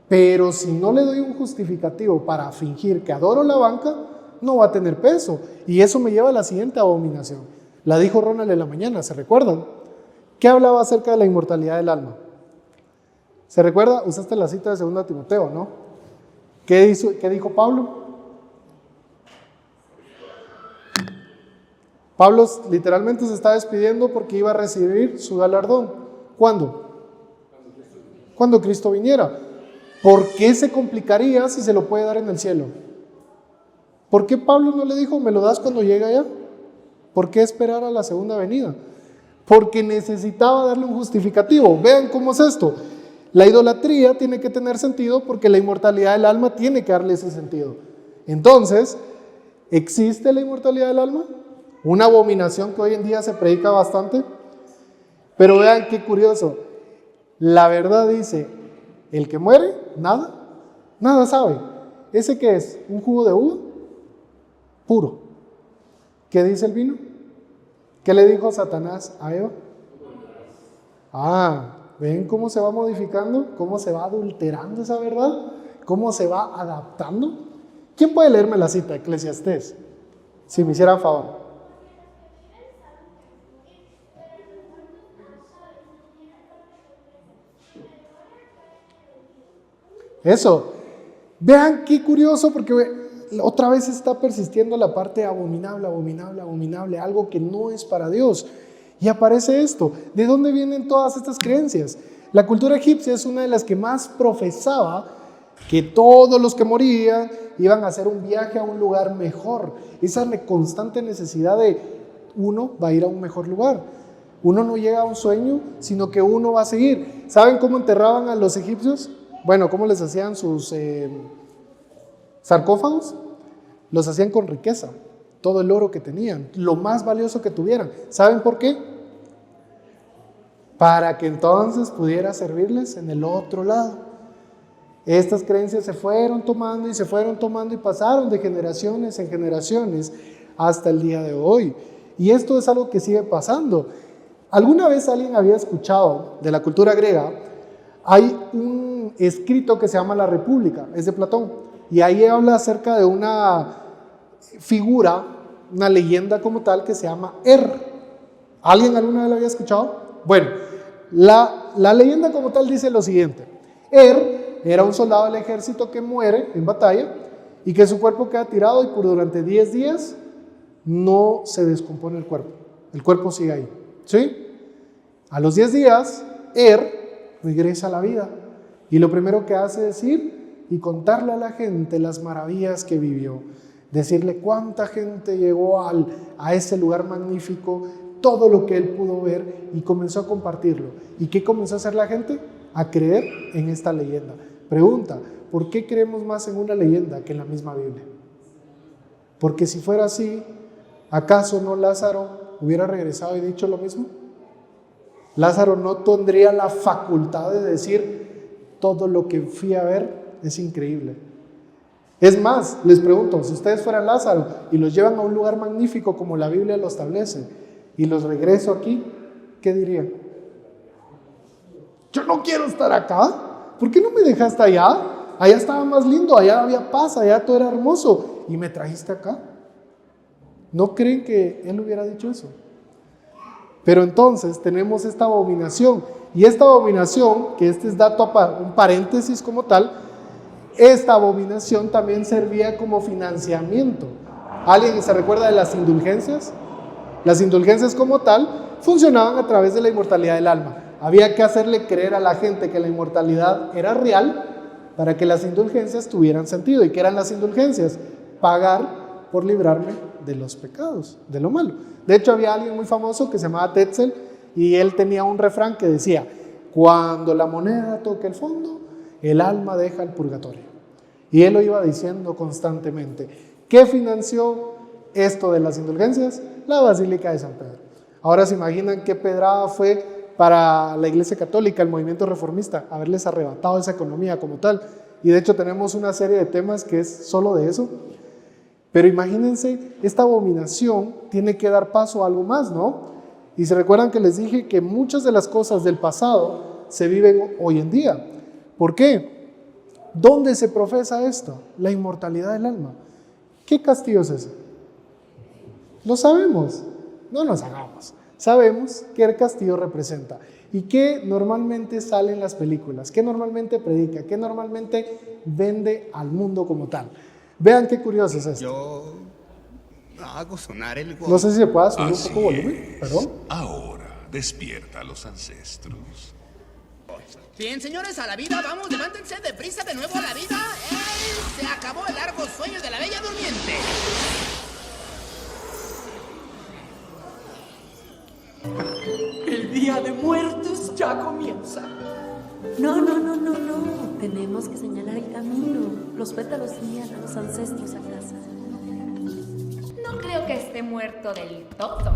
pero si no le doy un justificativo para fingir que adoro la banca, no va a tener peso. Y eso me lleva a la siguiente abominación. La dijo Ronald en la mañana, ¿se recuerdan? ¿Qué hablaba acerca de la inmortalidad del alma? ¿Se recuerda? Usaste la cita de 2 Timoteo, ¿no? ¿Qué dijo Pablo? Pablo literalmente se está despidiendo porque iba a recibir su galardón. ¿Cuándo? Cuando Cristo viniera. ¿Por qué se complicaría si se lo puede dar en el cielo? ¿Por qué Pablo no le dijo, me lo das cuando llegue allá? ¿Por qué esperar a la segunda venida? Porque necesitaba darle un justificativo. Vean cómo es esto. La idolatría tiene que tener sentido porque la inmortalidad del alma tiene que darle ese sentido. Entonces, ¿existe la inmortalidad del alma? Una abominación que hoy en día se predica bastante. Pero vean qué curioso. La verdad dice, el que muere, nada sabe. ¿Ese qué es? ¿Un jugo de uva? Puro. ¿Qué dice el vino? ¿Qué le dijo Satanás a Eva? ¿Ven cómo se va modificando? ¿Cómo se va adulterando esa verdad? ¿Cómo se va adaptando? ¿Quién puede leerme la cita, Eclesiastés? Si me hicieran favor. Eso, vean qué curioso porque otra vez está persistiendo la parte abominable, algo que no es para Dios. Y aparece esto. ¿De dónde vienen todas estas creencias? La cultura egipcia es una de las que más profesaba que todos los que morían iban a hacer un viaje a un lugar mejor. Esa constante necesidad de uno va a ir a un mejor lugar. Uno no llega a un sueño, sino que uno va a seguir. ¿Saben cómo enterraban a los egipcios? Bueno, ¿cómo les hacían sus sarcófagos? Los hacían con riqueza, todo el oro que tenían, lo más valioso que tuvieran. ¿Saben por qué? Para que entonces pudiera servirles en el otro lado. Estas creencias se fueron tomando y pasaron de generaciones en generaciones hasta el día de hoy. Y esto es algo que sigue pasando. ¿Alguna vez alguien había escuchado de la cultura griega? Hay un escrito que se llama La República, es de Platón, y ahí habla acerca de una figura, una leyenda como tal que se llama ¿Alguien alguna vez lo había escuchado? Bueno, la leyenda como tal dice lo siguiente. Era un soldado del ejército que muere en batalla y que su cuerpo queda tirado y por durante 10 días no se descompone el cuerpo sigue ahí, ¿sí? A los 10 días, regresa a la vida y lo primero que hace es ir y contarle a la gente las maravillas que vivió, decirle cuánta gente llegó a ese lugar magnífico, todo lo que él pudo ver y comenzó a compartirlo. ¿Y qué comenzó a hacer la gente? A creer en esta leyenda. Pregunta, ¿por qué creemos más en una leyenda que en la misma Biblia? Porque si fuera así, ¿acaso no Lázaro hubiera regresado y dicho lo mismo? Lázaro no tendría la facultad de decir todo lo que fui a ver es increíble. Es más, les pregunto, si ustedes fueran Lázaro y los llevan a un lugar magnífico como la Biblia lo establece y los regreso aquí, ¿qué dirían? Yo no quiero estar acá. ¿Por qué no me dejaste allá? Allá estaba más lindo, allá había paz, allá todo era hermoso y me trajiste acá. ¿No creen que él hubiera dicho eso? Pero entonces tenemos esta abominación, y esta abominación, que este es dato, un paréntesis como tal, esta abominación también servía como financiamiento. ¿Alguien se recuerda de las indulgencias? Las indulgencias como tal funcionaban a través de la inmortalidad del alma. Había que hacerle creer a la gente que la inmortalidad era real para que las indulgencias tuvieran sentido. ¿Y qué eran las indulgencias? Pagar por librarme de los pecados, de lo malo. De hecho, había alguien muy famoso que se llamaba Tetzel y él tenía un refrán que decía: cuando la moneda toque el fondo, el alma deja el purgatorio. Y él lo iba diciendo constantemente. ¿Qué financió esto de las indulgencias? La Basílica de San Pedro. Ahora se imaginan qué pedrada fue para la Iglesia Católica, el movimiento reformista, haberles arrebatado esa economía como tal. Y de hecho tenemos una serie de temas que es solo de eso. Pero imagínense, esta abominación tiene que dar paso a algo más, ¿no? Y se recuerdan que les dije que muchas de las cosas del pasado se viven hoy en día. ¿Por qué? ¿Dónde se profesa esto? La inmortalidad del alma. ¿Qué castillo es ese? Lo sabemos, no nos hagamos. Sabemos qué el castillo representa y qué normalmente sale en las películas, qué normalmente predica, qué normalmente vende al mundo como tal. Vean qué curioso es esto. Yo hago sonar el gong. No sé si se puede subir un Así poco volumen, perdón. Ahora despierta a los ancestros. Bien, señores, a la vida, vamos, levántense deprisa de nuevo a la vida. ¡Ey! Se acabó el largo sueño de la bella durmiente. El Día de Muertos ya comienza. No. Tenemos que señalar el camino. Los pétalos guían a los ancestros a casa. No creo que esté muerto del todo.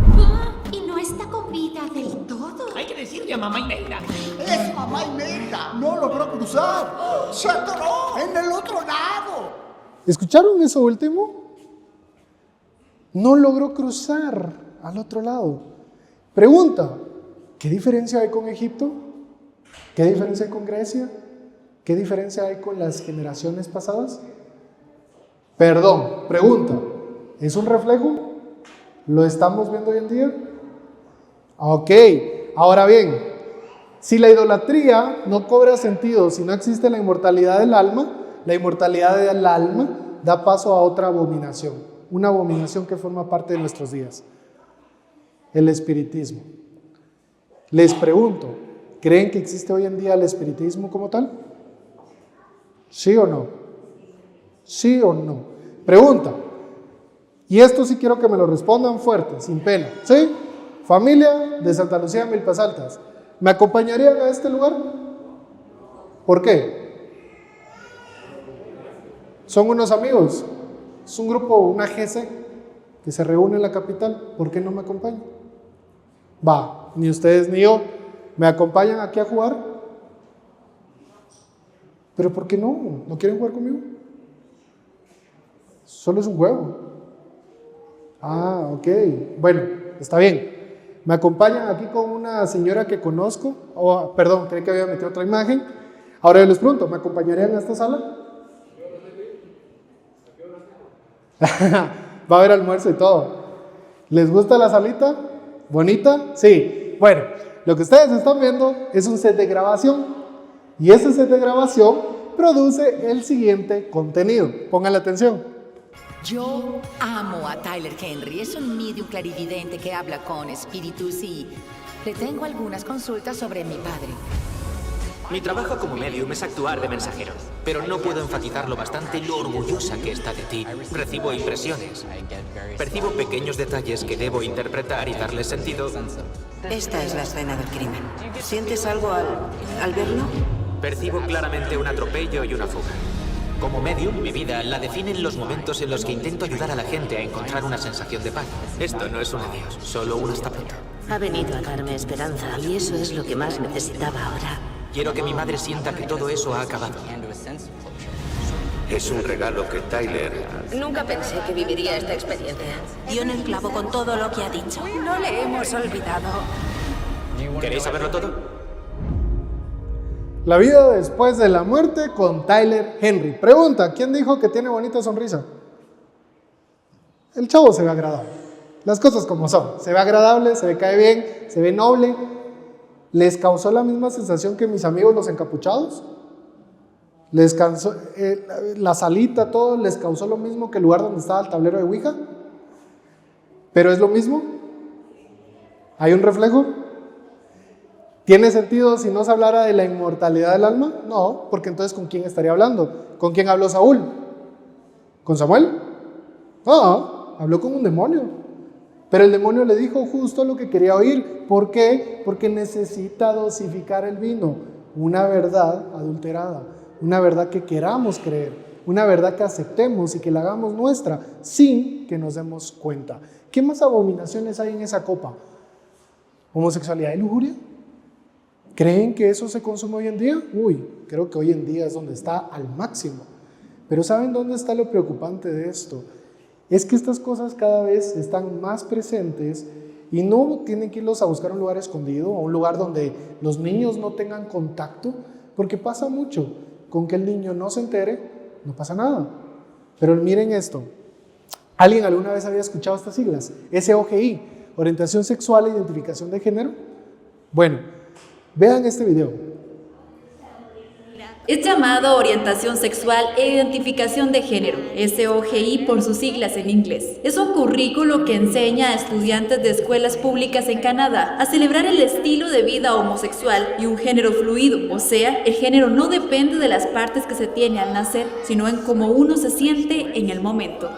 Y no está con vida del todo. Hay que decirle a mamá Imelda. ¡Es mamá Imelda! ¡No logró cruzar! ¡Se atoró en el otro lado! ¿Escucharon eso último? No logró cruzar al otro lado. Pregunta, ¿qué diferencia hay con Egipto? ¿Qué diferencia hay con Grecia? ¿Qué diferencia hay con las generaciones pasadas? Perdón, pregunta, ¿es un reflejo? ¿Lo estamos viendo hoy en día? Ok, ahora bien, si la idolatría no cobra sentido, si no existe la inmortalidad del alma da paso a otra abominación, una abominación que forma parte de nuestros días, el espiritismo. Les pregunto, ¿creen que existe hoy en día el espiritismo como tal? ¿Sí o no? ¿Sí o no? Pregunta, y esto sí quiero que me lo respondan fuerte, sin pena, ¿sí? Familia de Santa Lucía de Milpas Altas, ¿me acompañarían a este lugar? ¿Por qué? Son unos amigos, es un grupo, una GC, que se reúne en la capital. ¿Por qué no me acompañan? Va, ni ustedes ni yo. ¿Me acompañan aquí a jugar? ¿Pero por qué no? ¿No quieren jugar conmigo? Solo es un juego. Ah, ok. Bueno, está bien. Me acompañan aquí con una señora que conozco. Oh, perdón, creí que había metido otra imagen. Ahora yo les pregunto, ¿me acompañarían a esta sala? Va a haber almuerzo y todo. ¿Les gusta la salita? ¿Bonita? Sí. Bueno, lo que ustedes están viendo es un set de grabación. Y ese set de grabación produce el siguiente contenido. Pongan la atención. Yo amo a Tyler Henry. Es un medium clarividente que habla con espíritus y le tengo algunas consultas sobre mi padre. Mi trabajo como medium es actuar de mensajero, pero no puedo enfatizarlo bastante lo orgullosa que está de ti. Recibo impresiones. Percibo pequeños detalles que debo interpretar y darles sentido. Esta es la escena del crimen. ¿Sientes algo al verlo? Percibo claramente un atropello y una fuga. Como medium, mi vida la definen los momentos en los que intento ayudar a la gente a encontrar una sensación de paz. Esto no es un adiós, solo un hasta pronto. Ha venido a darme esperanza y eso es lo que más necesitaba ahora. Quiero que mi madre sienta que todo eso ha acabado. Es un regalo que Tyler... Nunca pensé que viviría esta experiencia. Dio en el clavo con todo lo que ha dicho. No le hemos olvidado. ¿Queréis saberlo todo? La vida después de la muerte con Tyler Henry. Pregunta, ¿quién dijo que tiene bonita sonrisa? El chavo se ve agradable. Las cosas como son. Se ve agradable, se ve cae bien, se ve noble. ¿Les causó la misma sensación que mis amigos los encapuchados? ¿Les causó, la salita, todo, les causó lo mismo que el lugar donde estaba el tablero de Ouija? ¿Pero es lo mismo? ¿Hay un reflejo? ¿Tiene sentido si no se hablara de la inmortalidad del alma? No, porque entonces ¿con quién estaría hablando? ¿Con quién habló Saúl? ¿Con Samuel? No, habló con un demonio. Pero el demonio le dijo justo lo que quería oír. ¿Por qué? Porque necesita dosificar el vino. Una verdad adulterada, una verdad que queramos creer, una verdad que aceptemos y que la hagamos nuestra sin que nos demos cuenta. ¿Qué más abominaciones hay en esa copa? ¿Homosexualidad y lujuria? ¿Creen que eso se consume hoy en día? Uy, creo que hoy en día es donde está al máximo. Pero ¿saben dónde está lo preocupante de esto? Es que estas cosas cada vez están más presentes y no tienen que irlos a buscar a un lugar escondido, a un lugar donde los niños no tengan contacto, porque pasa mucho. Con que el niño no se entere, no pasa nada. Pero miren esto. ¿Alguien alguna vez había escuchado estas siglas? SOGI, orientación sexual e identificación de género. Bueno, vean este video. Es llamado Orientación Sexual e Identificación de Género, SOGI por sus siglas en inglés. Es un currículo que enseña a estudiantes de escuelas públicas en Canadá a celebrar el estilo de vida homosexual y un género fluido, o sea, el género no depende de las partes que se tiene al nacer, sino en cómo uno se siente en el momento.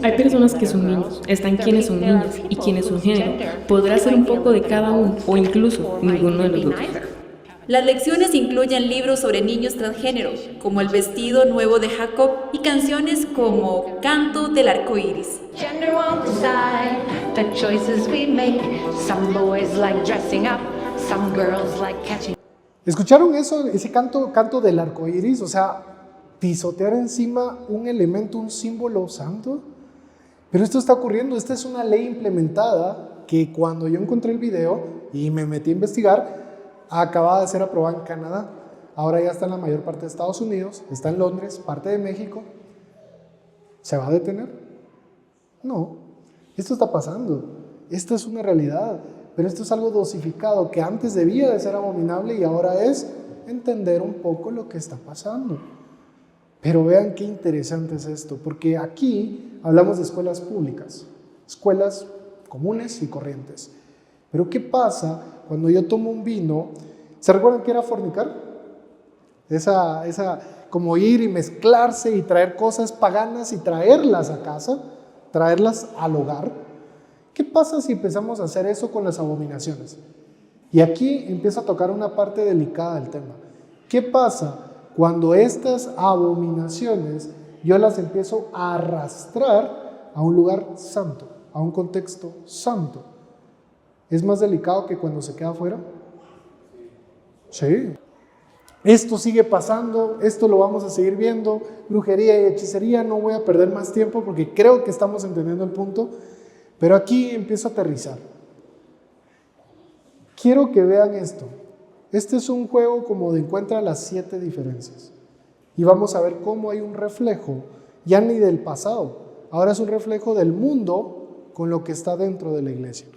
Hay personas que son niños, están quienes son niñas y quienes son género. Podrá ser un poco de cada uno o incluso ninguno de los dos. Las lecciones incluyen libros sobre niños transgénero, como El vestido nuevo de Jacob, y canciones como Canto del arco iris. ¿Escucharon eso? Ese canto del arco iris, o sea, pisotear encima un elemento, un símbolo santo. Pero esto está ocurriendo, esta es una ley implementada que cuando yo encontré el video y me metí a investigar, acababa de ser aprobada en Canadá, ahora ya está en la mayor parte de Estados Unidos, está en Londres, parte de México. ¿Se va a detener? No, esto está pasando, esto es una realidad, pero esto es algo dosificado que antes debía de ser abominable y ahora es entender un poco lo que está pasando. Pero vean qué interesante es esto, porque aquí hablamos de escuelas públicas, escuelas comunes y corrientes. Pero ¿qué pasa cuando yo tomo un vino? ¿Se recuerdan que era fornicar? Esa como ir y mezclarse y traer cosas paganas y traerlas a casa, traerlas al hogar. ¿Qué pasa si empezamos a hacer eso con las abominaciones? Y aquí empiezo a tocar una parte delicada del tema. ¿Qué pasa cuando estas abominaciones yo las empiezo a arrastrar a un lugar santo, a un contexto santo? ¿Es más delicado que cuando se queda afuera? Sí. Esto sigue pasando, esto lo vamos a seguir viendo. Brujería y hechicería, no voy a perder más tiempo porque creo que estamos entendiendo el punto. Pero aquí empiezo a aterrizar. Quiero que vean esto. Este es un juego como de encuentra las 7 diferencias. Y vamos a ver cómo hay un reflejo, ya ni del pasado. Ahora es un reflejo del mundo con lo que está dentro de la iglesia.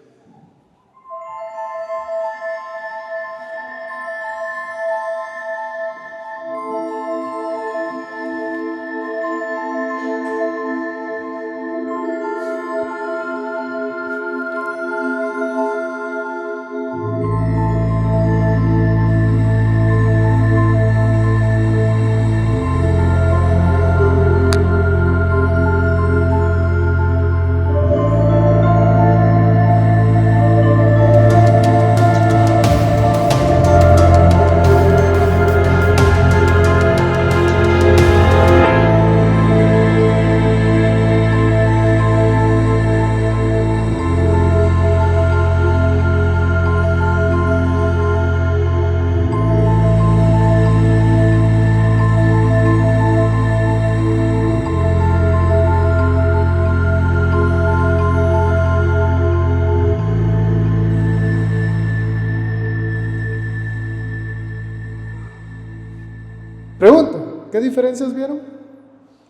¿qué diferencias vieron?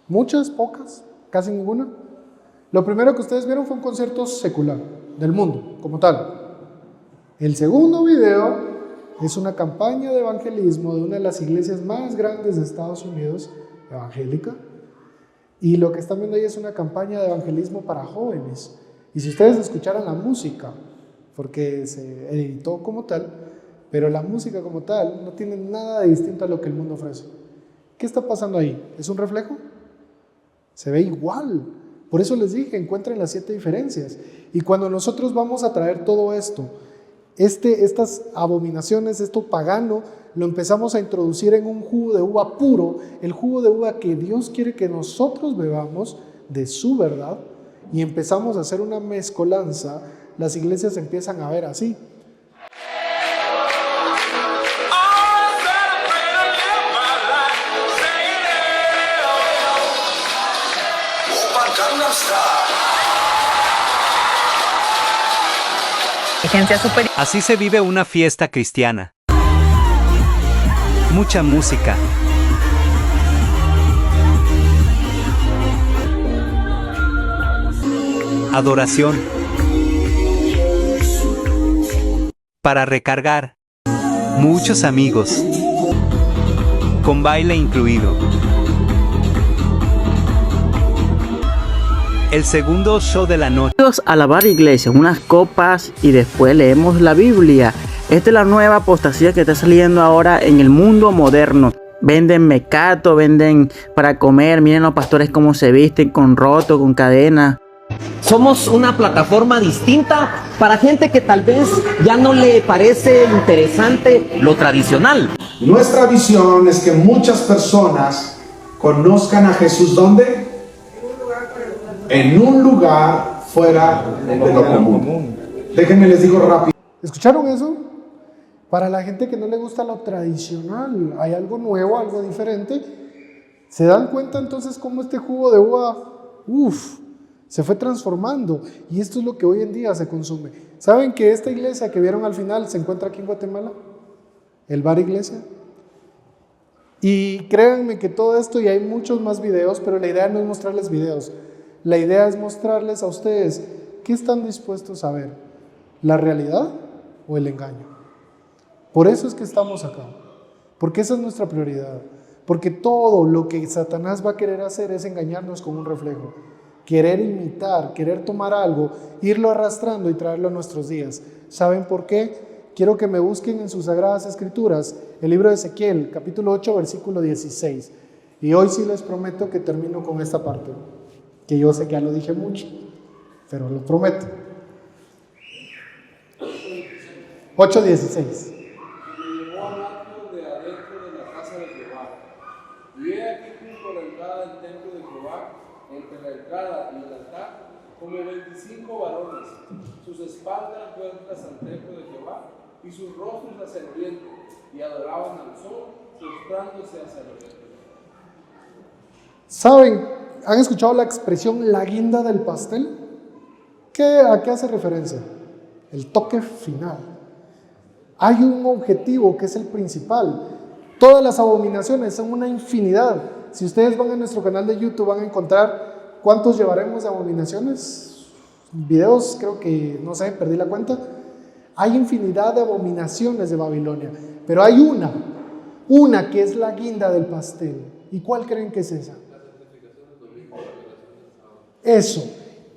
Muchas, pocas, casi ninguna. Lo primero que ustedes vieron fue un concierto secular, del mundo, como tal. El segundo video es una campaña de evangelismo de una de las iglesias más grandes de Estados Unidos, evangélica. Y lo que están viendo ahí es una campaña de evangelismo para jóvenes. Y si ustedes escucharan la música, porque se editó como tal, pero la música como tal no tiene nada de distinto a lo que el mundo ofrece. ¿Qué está pasando ahí? ¿Es un reflejo? Se ve igual. Por eso les dije, encuentren las 7 diferencias. Y cuando nosotros vamos a traer todo esto, estas abominaciones, esto pagano, lo empezamos a introducir en un jugo de uva puro, el jugo de uva que Dios quiere que nosotros bebamos de su verdad, y empezamos a hacer una mezcolanza, las iglesias empiezan a ver así. Así se vive una fiesta cristiana. Mucha música. Adoración. Para recargar. Muchos amigos. Con baile incluido. El segundo show de la noche. A la bar iglesia, unas copas y después leemos la Biblia. Esta es la nueva apostasía que está saliendo ahora en el mundo moderno. Venden mecato, venden para comer. Miren los pastores cómo se visten, con roto, con cadena. Somos una plataforma distinta para gente que tal vez ya no le parece interesante lo tradicional. Nuestra visión es que muchas personas conozcan a Jesús, ¿dónde? En un lugar fuera de lo común. Déjenme les digo rápido. ¿Escucharon eso? Para la gente que no le gusta lo tradicional, hay algo nuevo, algo diferente. ¿Se dan cuenta entonces cómo este jugo de uva, se fue transformando? Y esto es lo que hoy en día se consume. ¿Saben que esta iglesia que vieron al final se encuentra aquí en Guatemala? El bar iglesia. Y créanme que todo esto, y hay muchos más videos, pero la idea no es mostrarles videos. La idea es mostrarles a ustedes qué están dispuestos a ver, la realidad o el engaño. Por eso es que estamos acá, porque esa es nuestra prioridad, porque todo lo que Satanás va a querer hacer es engañarnos con un reflejo, querer imitar, querer tomar algo, irlo arrastrando y traerlo a nuestros días. ¿Saben por qué? Quiero que me busquen en sus sagradas escrituras, el libro de Ezequiel, capítulo 8, versículo 16. Y hoy sí les prometo que termino con esta parte, que yo sé que ya lo dije mucho, pero lo prometo. 8:16. Y llevó al atrio de adentro de la casa de Jehová. Y he aquí junto a la entrada del templo de Jehová, entre la entrada y el altar, como 25 varones, sus espaldas vueltas al templo de Jehová, y sus rostros hacia el oriente, y adoraban al sol, postrándose hacia el oriente. ¿Saben? ¿Han escuchado la expresión la guinda del pastel? ¿A qué hace referencia? El toque final. Hay un objetivo que es el principal. Todas las abominaciones son una infinidad. Si ustedes van a nuestro canal de YouTube van a encontrar cuántos llevaremos de abominaciones. Videos, creo que, no sé, perdí la cuenta. Hay infinidad de abominaciones de Babilonia, pero hay una que es la guinda del pastel. ¿Y cuál creen que es esa? Eso.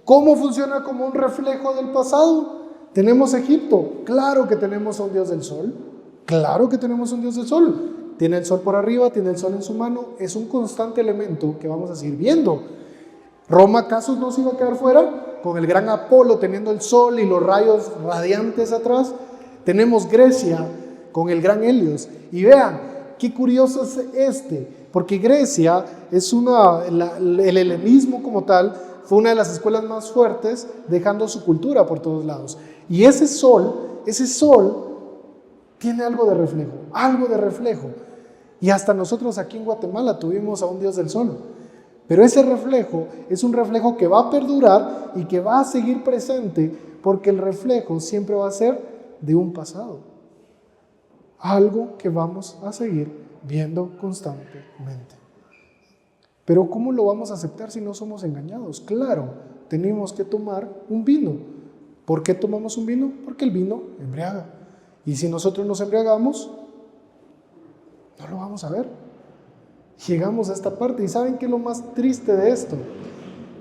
¿Cómo funciona como un reflejo del pasado? ¿Tenemos Egipto? Claro que tenemos a un Dios del sol. Claro que tenemos un Dios del sol. Tiene el sol por arriba, tiene el sol en su mano. Es un constante elemento que vamos a seguir viendo. ¿Roma acaso no se iba a quedar fuera? Con el gran Apolo teniendo el sol y los rayos radiantes atrás. Tenemos Grecia con el gran Helios. Y vean, qué curioso es porque Grecia es el helenismo como tal, fue una de las escuelas más fuertes, dejando su cultura por todos lados. Y ese sol tiene algo de reflejo. Y hasta nosotros aquí en Guatemala tuvimos a un Dios del sol. Pero ese reflejo es un reflejo que va a perdurar y que va a seguir presente, porque el reflejo siempre va a ser de un pasado. Algo que vamos a seguir viendo constantemente. Pero ¿cómo lo vamos a aceptar si no somos engañados? Claro, tenemos que tomar un vino. ¿Por qué tomamos un vino? Porque el vino embriaga. Y si nosotros nos embriagamos, no lo vamos a ver. Llegamos a esta parte. ¿Y saben qué es lo más triste de esto?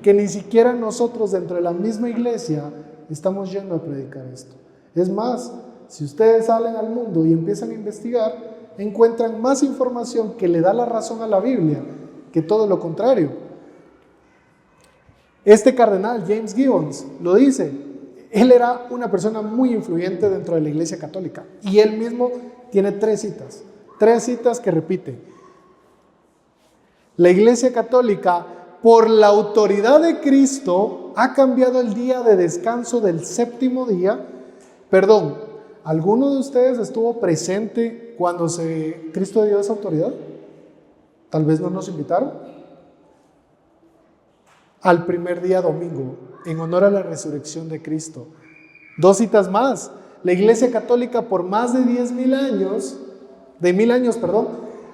Que ni siquiera nosotros dentro de la misma iglesia estamos yendo a predicar esto. Es más, si ustedes salen al mundo y empiezan a investigar, encuentran más información que le da la razón a la Biblia que todo lo contrario. Este cardenal, James Gibbons, lo dice. Él era una persona muy influyente dentro de la Iglesia Católica y él mismo tiene tres citas que repite. La Iglesia Católica, por la autoridad de Cristo, ha cambiado el día de descanso del séptimo día. Perdón, ¿alguno de ustedes estuvo presente cuando Cristo dio esa autoridad? Tal vez no nos invitaron. Al primer día domingo, en honor a la resurrección de Cristo. 2 citas más. La Iglesia Católica por más de 10.000 años,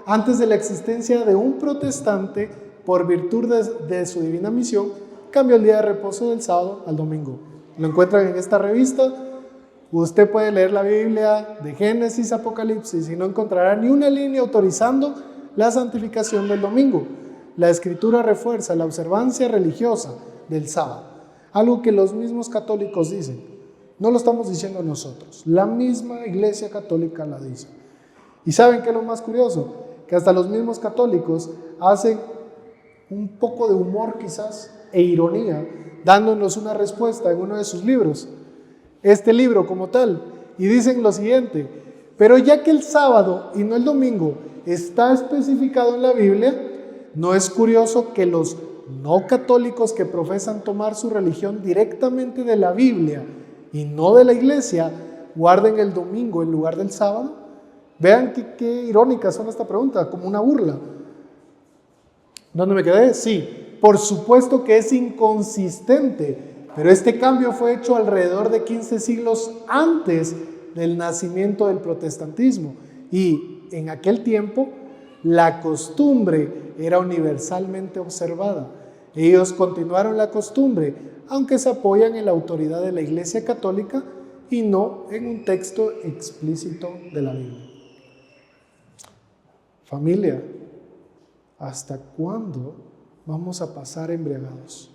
antes de la existencia de un protestante, por virtud de su divina misión, cambió el día de reposo del sábado al domingo. Lo encuentran en esta revista. Usted puede leer la Biblia de Génesis, Apocalipsis y no encontrará ni una línea autorizando la santificación del domingo. La Escritura refuerza la observancia religiosa del sábado, algo que los mismos católicos dicen. No lo estamos diciendo nosotros, la misma Iglesia Católica la dice. ¿Y saben qué es lo más curioso? Que hasta los mismos católicos hacen un poco de humor quizás e ironía, dándonos una respuesta en uno de sus libros, este libro como tal, y dicen lo siguiente: pero ya que el sábado y no el domingo está especificado en la Biblia, ¿no es curioso que los no católicos que profesan tomar su religión directamente de la Biblia y no de la iglesia guarden el domingo en lugar del sábado? Vean qué irónicas son esta pregunta, como una burla. ¿Dónde me quedé? Sí, por supuesto que es inconsistente, pero este cambio fue hecho alrededor de 15 siglos antes del nacimiento del protestantismo, y en aquel tiempo la costumbre era universalmente observada. Ellos continuaron la costumbre, aunque se apoyan en la autoridad de la Iglesia Católica y no en un texto explícito de la Biblia. Familia, ¿hasta cuándo vamos a pasar embriagados?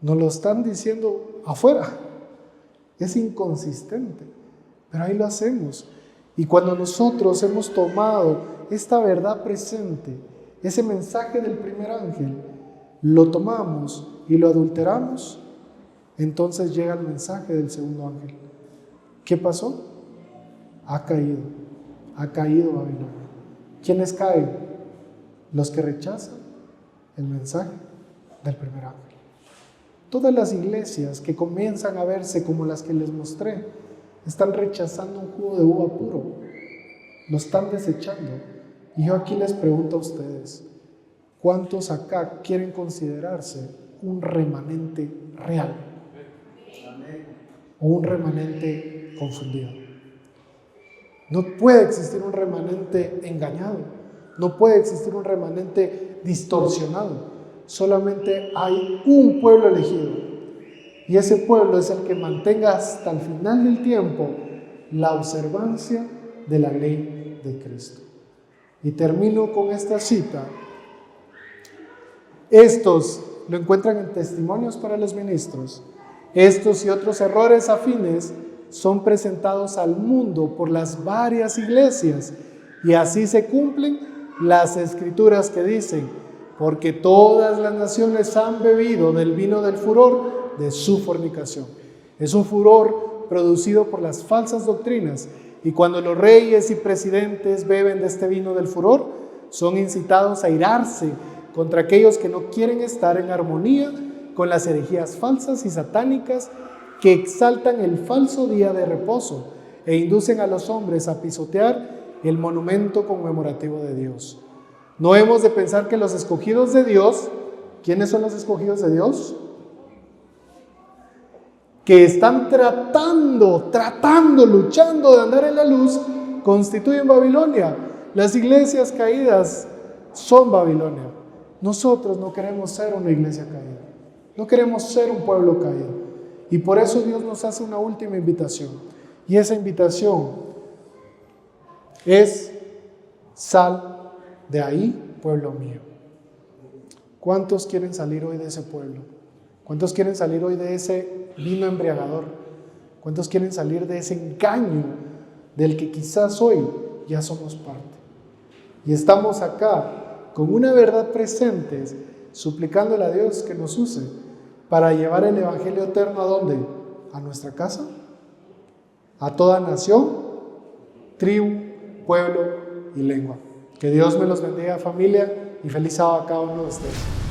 Nos lo están diciendo afuera. Es inconsistente, pero ahí lo hacemos. Y cuando nosotros hemos tomado esta verdad presente, ese mensaje del primer ángel, lo tomamos y lo adulteramos, entonces llega el mensaje del segundo ángel. ¿Qué pasó? Ha caído Babilonia. ¿Quiénes caen? Los que rechazan el mensaje del primer ángel. Todas las iglesias que comienzan a verse como las que les mostré, están rechazando un jugo de uva puro, lo están desechando. Y yo aquí les pregunto a ustedes, ¿cuántos acá quieren considerarse un remanente real? ¿O un remanente confundido? No puede existir un remanente engañado, no puede existir un remanente distorsionado. Solamente hay un pueblo elegido, y ese pueblo es el que mantenga hasta el final del tiempo la observancia de la ley de Cristo. Y termino con esta cita. Estos lo encuentran en Testimonios para los Ministros. Estos y otros errores afines son presentados al mundo por las varias iglesias, y así se cumplen las escrituras que dicen: porque todas las naciones han bebido del vino del furor de su fornicación. Es un furor producido por las falsas doctrinas, y cuando los reyes y presidentes beben de este vino del furor, son incitados a irarse contra aquellos que no quieren estar en armonía con las herejías falsas y satánicas que exaltan el falso día de reposo e inducen a los hombres a pisotear el monumento conmemorativo de Dios. No hemos de pensar que los escogidos de Dios, ¿quiénes son los escogidos de Dios? Que están luchando de andar en la luz, constituyen Babilonia. Las iglesias caídas son Babilonia. Nosotros no queremos ser una iglesia caída. No queremos ser un pueblo caído. Y por eso Dios nos hace una última invitación. Y esa invitación es: sal de ahí, pueblo mío. ¿Cuántos quieren salir hoy de ese pueblo? ¿Cuántos quieren salir hoy de ese vino embriagador? ¿Cuántos quieren salir de ese engaño del que quizás hoy ya somos parte? Y estamos acá con una verdad presente, suplicándole a Dios que nos use para llevar el evangelio eterno ¿a dónde? ¿A nuestra casa? ¿A toda nación, tribu, pueblo y lengua? Que Dios me los bendiga, familia, y feliz sábado a cada uno de ustedes.